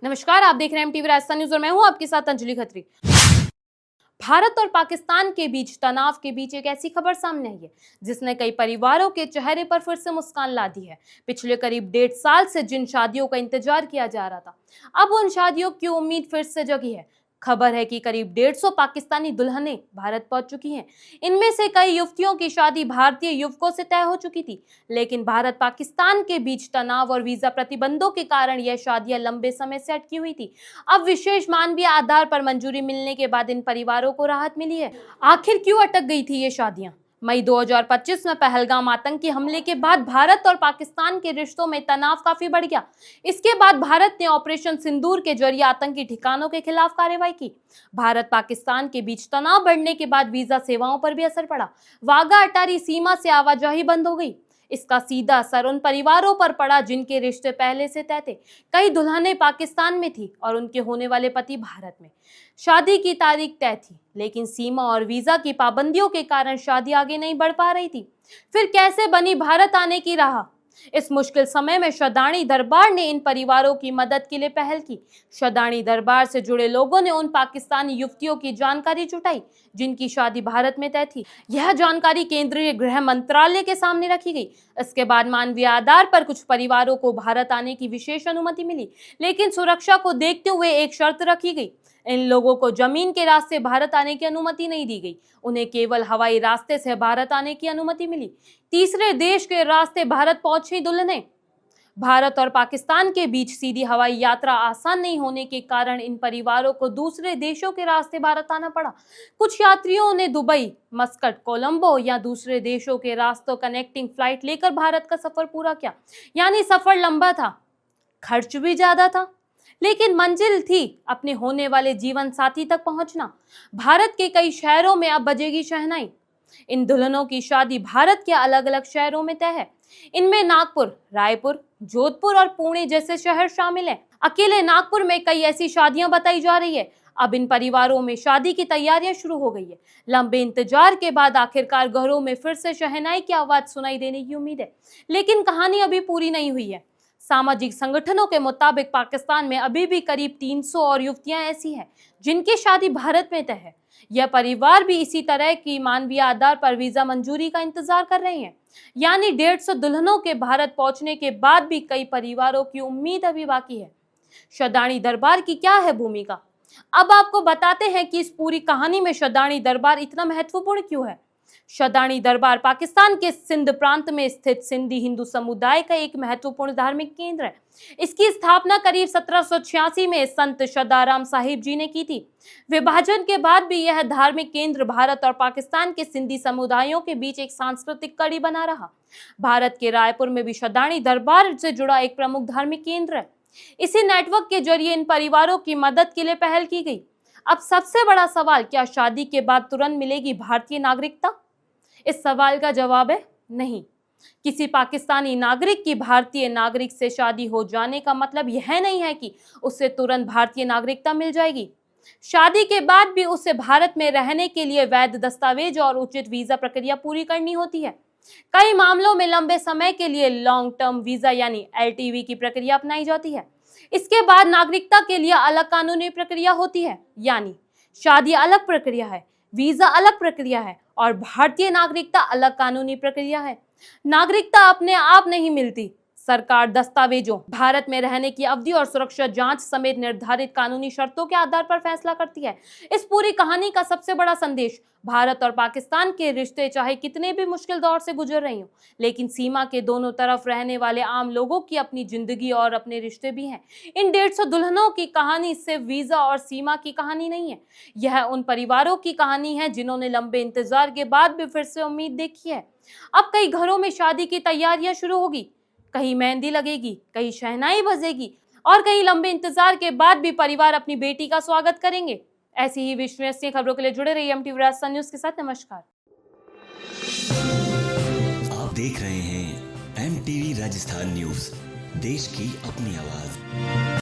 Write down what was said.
नमस्कार, आप देख रहे हैं एमटीवी राजस्थान न्यूज और मैं हूं आपके साथ अंजलि खत्री। भारत और पाकिस्तान के बीच तनाव के बीच एक ऐसी खबर सामने आई है जिसने कई परिवारों के चेहरे पर फिर से मुस्कान ला दी है। पिछले करीब 1.5 साल से जिन शादियों का इंतजार किया जा रहा था, अब उन शादियों की उम्मीद फिर से जगी है। खबर है कि करीब 150 पाकिस्तानी दुल्हनें भारत पहुंच चुकी हैं। इनमें से कई युवतियों की शादी भारतीय युवकों से तय हो चुकी थी, लेकिन भारत पाकिस्तान के बीच तनाव और वीजा प्रतिबंधों के कारण यह शादियां लंबे समय से अटकी हुई थी। अब विशेष मानवीय आधार पर मंजूरी मिलने के बाद इन परिवारों को राहत मिली है। आखिर क्यों अटक गई थी ये शादियां? मई 2025 में पहलगाम आतंकी हमले के बाद भारत और पाकिस्तान के रिश्तों में तनाव काफी बढ़ गया। इसके बाद भारत ने ऑपरेशन सिंदूर के जरिए आतंकी ठिकानों के खिलाफ कार्रवाई की। भारत पाकिस्तान के बीच तनाव बढ़ने के बाद वीजा सेवाओं पर भी असर पड़ा। वाघा अटारी सीमा से आवाजाही बंद हो गई। इसका सीधा असर उन परिवारों पर पड़ा जिनके रिश्ते पहले से तय थे। कई दुल्हनें पाकिस्तान में थी और उनके होने वाले पति भारत में। शादी की तारीख तय थी, लेकिन सीमा और वीजा की पाबंदियों के कारण शादी आगे नहीं बढ़ पा रही थी। फिर कैसे बनी भारत आने की राह? इस मुश्किल समय में शदाणी दरबार ने इन परिवारों की मदद के लिए पहल की। शदाणी दरबार से जुड़े लोगों ने उन पाकिस्तानी युवतियों की जानकारी जुटाई जिनकी शादी भारत में तय थी। यह जानकारी केंद्रीय गृह मंत्रालय के सामने रखी गई। इसके बाद मानवीय आधार पर कुछ परिवारों को भारत आने की विशेष अनुमति मिली, लेकिन सुरक्षा को देखते हुए एक शर्त रखी गई। इन लोगों को जमीन के रास्ते भारत आने की अनुमति नहीं दी गई, उन्हें केवल हवाई रास्ते से भारत आने की अनुमति मिली। तीसरे देश के रास्ते भारत पहुंची दुल्हनें। भारत और पाकिस्तान के बीच सीधी हवाई यात्रा आसान नहीं होने के कारण इन परिवारों को दूसरे देशों के रास्ते भारत आना पड़ा। कुछ यात्रियों ने दुबई, मस्कट, कोलंबो या दूसरे देशों के रास्तों कनेक्टिंग फ्लाइट लेकर भारत का सफर पूरा किया। यानी सफर लंबा था, खर्च भी ज्यादा था, लेकिन मंजिल थी अपने होने वाले जीवन साथी तक पहुंचना। भारत के कई शहरों में अब बजेगी शहनाई। इन दुल्हनों की शादी भारत के अलग अलग शहरों में तय है। इनमें नागपुर, रायपुर, जोधपुर और पुणे जैसे शहर शामिल हैं। अकेले नागपुर में कई ऐसी शादियां बताई जा रही है। अब इन परिवारों में शादी की तैयारियां शुरू हो गई है। लंबे इंतजार के बाद आखिरकार घरों में फिर से शहनाई की आवाज सुनाई देने की उम्मीद है, लेकिन कहानी अभी पूरी नहीं हुई है। सामाजिक संगठनों के मुताबिक पाकिस्तान में अभी भी करीब 300 और युवतियां ऐसी हैं जिनकी शादी भारत में तय है। यह परिवार भी इसी तरह की मानवीय आधार पर वीजा मंजूरी का इंतजार कर रहे हैं। यानी 150 दुल्हनों के भारत पहुंचने के बाद भी कई परिवारों की उम्मीद अभी बाकी है। शदाणी दरबार की क्या है भूमिका? अब आपको बताते हैं कि इस पूरी कहानी में शदाणी दरबार इतना महत्वपूर्ण क्यों है। शदाणी दरबार पाकिस्तान के सिंध प्रांत में स्थित सिंधी हिंदू समुदाय का एक महत्वपूर्ण धार्मिक केंद्र है। इसकी स्थापना करीब 1786 में संत शदाराम साहिब जी ने की थी। विभाजन के बाद भी यह धार्मिक केंद्र भारत और पाकिस्तान के सिंधी समुदायों के बीच एक सांस्कृतिक कड़ी बना रहा। भारत के रायपुर में भी शदाणी दरबार से जुड़ा एक प्रमुख धार्मिक केंद्र है। इसी नेटवर्क के जरिए इन परिवारों की मदद के लिए पहल की गई। अब सबसे बड़ा सवाल, क्या शादी के बाद तुरंत मिलेगी भारतीय नागरिकता? इस सवाल का जवाब है नहीं। किसी पाकिस्तानी नागरिक की भारतीय नागरिक से शादी हो जाने का मतलब यह नहीं है कि उसे तुरंत भारतीय नागरिकता मिल जाएगी। शादी के बाद भी उसे भारत में रहने के लिए वैध दस्तावेज और उचित वीजा प्रक्रिया पूरी करनी होती है। कई मामलों में लंबे समय के लिए लॉन्ग टर्म वीजा यानी LTV की प्रक्रिया अपनाई जाती है। इसके बाद नागरिकता के लिए अलग कानूनी प्रक्रिया होती है। यानी शादी अलग प्रक्रिया है, वीजा अलग प्रक्रिया है और भारतीय नागरिकता अलग कानूनी प्रक्रिया है। नागरिकता अपने आप नहीं मिलती। सरकार दस्तावेजों, भारत में रहने की अवधि और सुरक्षा जांच समेत निर्धारित कानूनी शर्तों के आधार पर फैसला करती है। इस पूरी कहानी का सबसे बड़ा संदेश, भारत और पाकिस्तान के रिश्ते चाहे कितने भी मुश्किल दौर से गुजर रही हों, लेकिन सीमा के दोनों तरफ रहने वाले आम लोगों की अपनी जिंदगी और अपने रिश्ते भी हैं। इन 150 दुल्हनों की कहानी सिर्फ वीजा और सीमा की कहानी नहीं है, यह उन परिवारों की कहानी है जिन्होंने लंबे इंतजार के बाद भी फिर से उम्मीद देखी है। अब कई घरों में शादी की तैयारियां शुरू होगी, कहीं मेहंदी लगेगी, कहीं शहनाई बजेगी और कहीं लंबे इंतजार के बाद भी परिवार अपनी बेटी का स्वागत करेंगे। ऐसी ही विश्वसनीय खबरों के लिए जुड़े रहिए एमटीवी राजस्थान न्यूज के साथ। नमस्कार। आप देख रहे हैं MTV राजस्थान न्यूज, देश की अपनी आवाज।